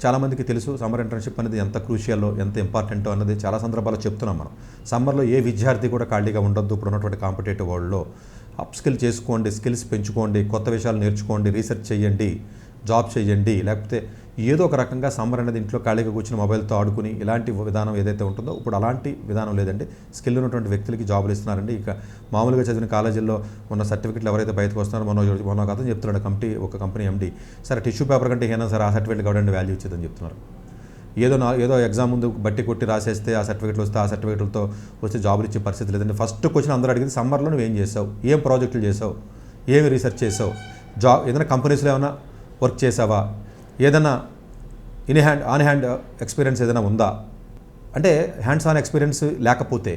చాలామందికి తెలుసు summer internship అనేది ఎంత క్రూషియల్లో ఎంత ఇంపార్టెంటో అన్నది చాలా సందర్భాల్లో చెప్తున్నాం మనం. సమ్మర్లో ఏ విద్యార్థి కూడా ఖాళీగా ఉండొద్దు. ఇప్పుడు ఉన్నటువంటి కాంపిటేటివ్ వరల్డ్లో అప్ స్కిల్ చేసుకోండి, స్కిల్స్ పెంచుకోండి, కొత్త విషయాలు నేర్చుకోండి, రీసెర్చ్ చేయండి, జాబ్ చేయండి. లేకపోతే ఏదో ఒక రకంగా సమ్మర్ అనేది ఇంట్లో ఖాళీగా కూర్చుని మొబైల్తో ఆడుకుని ఇలాంటి విధానం ఏదైతే ఉంటుందో ఇప్పుడు అలాంటి విధానం లేదండి. స్కిల్ ఉన్నటువంటి వ్యక్తులకి జాబులు ఇస్తున్నారండి. ఇక మామూలుగా చదివిన కాలేజీల్లో ఉన్న సర్టిఫికెట్లు ఎవరైతే బయటకు వస్తున్నారో మొన్న ఒక అతను చెప్తున్నాడు, ఒక కంపెనీ ఎండి, సరే టిష్యూ పేపర్ కంటే ఏమైనా సరే ఆ సర్టిఫికెట్ కావడానికి వాల్యూ ఇచ్చేదని చెప్తున్నారు. ఏదో ఎగ్జామ్ ముందు బట్టి కొట్టి రాసేస్తే ఆ సర్టిఫికెట్లు వస్తే ఆ సర్టిఫికెట్లతో వస్తే జాబులు ఇచ్చే పరిస్థితి లేదండి. ఫస్ట్ క్వశ్చన్ అందరూ అడిగింది సమ్మర్లో నువ్వు ఏం చేసావు, ఏం ప్రాజెక్టులు చేసావు, ఏమి రీసెర్చ్ చేసావు, ఏదైనా కంపెనీస్లో ఏమైనా వర్క్ చేసావా, ఏదైనా ఆన్ హ్యాండ్ ఎక్స్పీరియన్స్ ఏదైనా ఉందా. అంటే హ్యాండ్స్ ఆన్ ఎక్స్పీరియన్స్ లేకపోతే,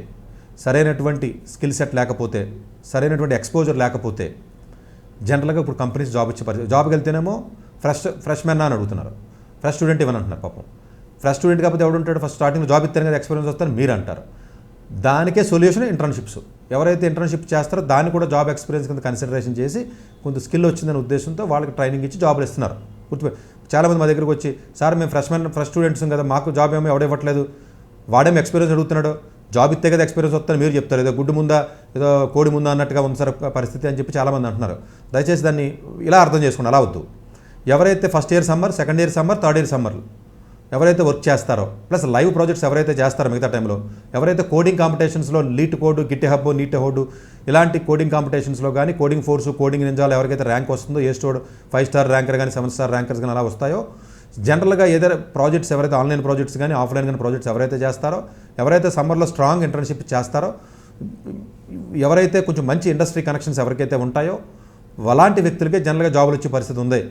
సరైనటువంటి స్కిల్ సెట్ లేకపోతే, సరైనటువంటి ఎక్స్పోజర్ లేకపోతే జనరల్గా ఇప్పుడు కంపెనీస్ జాబ్ ఇచ్చే పరిస్థితి. జాబ్కి వెళ్తేనేమో ఫ్రెష్ మెన్ అని అడుగుతున్నారు, ఫ్రెష్ స్టూడెంట్ ఇవ్వని అంటున్నారు. పాపం ఫ్రెష్ స్టూడెంట్ కాకపోతే ఎవడు ఉంటాడు, ఫస్ట్ స్టార్టింగ్లో జాబ్ ఇస్తేనే కదా ఎక్స్పీరియన్స్ వస్తారని మీరు అంటారు. దానికే సొల్యూషన్ ఇంటర్న్షిప్స్. ఎవరైతే ఇంటర్న్షిప్ చేస్తారో దాన్ని కూడా జాబ్ ఎక్స్పీరియన్స్ కింద కన్సిడరేషన్ చేసి కొంత స్కిల్ వచ్చిందనే ఉద్దేశంతో వాళ్ళకి ట్రైనింగ్ ఇచ్చి జాబులు ఇస్తున్నారు. చాలామంది మా దగ్గరకు వచ్చి, సార్ మేము ఫ్రెష్ స్టూడెంట్స్ కదా, మాకు జాబ్ ఏమో ఎవడ ఇవ్వట్లేదు, వాడేమో ఎక్స్పీరియన్స్ అడుగుతున్నాడు, జాబ్ ఇస్తే కదా ఎక్స్పీరియన్స్ వస్తుందని మీరు చెప్తారు, ఏదో గుడ్డు ముందా ఏదో కోడి ముందా అన్నట్టుగా ఉంది సార్ పరిస్థితి అని చెప్పి చాలామంది అంటున్నారు. దయచేసి దాన్ని ఇలా అర్థం చేసుకోండి, అలా వద్దు. ఎవరైతే first year summer, second year summer, third year సమ్మర్లు ఎవరైతే వర్క్ చేస్తారో, ప్లస్ లైవ్ ప్రాజెక్ట్స్ ఎవరైతే చేస్తారో మిగతా టైంలో, ఎవరైతే కోడింగ్ కాంపిటీషన్స్లో లీట్ కోడ్, గిట్ హబ్, నీట్ హోడ్ ఇలాంటి కోడింగ్ కాంపిటీషన్స్లో కానీ, కోడింగ్ ఫోర్సు, కోడింగ్ నింజాలు ఎవరికైతే ర్యాంక్ వస్తుందో, ఏ స్టోడ్ 5 స్టార్ ర్యాంకర్ కానీ 7 స్టార్ ర్యాంకర్స్ కానీ అలా వస్తాయో, జనరల్గా ఏదైనా ప్రాజెక్ట్స్ ఎవరైతే ఆన్లైన్ ప్రాజెక్ట్స్ కానీ ఆఫ్లైన్ కానీ ప్రాజెక్ట్స్ ఎవరైతే చేస్తారో, ఎవరైతే సమ్మర్లో స్ట్రాంగ్ ఇంటర్న్షిప్ చేస్తారో, ఎవరైతే కొంచెం మంచి ఇండస్ట్రీ కనెక్షన్స్ ఎవరికైతే ఉంటాయో అలాంటి వ్యక్తులకే జనరల్గా జాబులు వచ్చే పరిస్థితి ఉంది.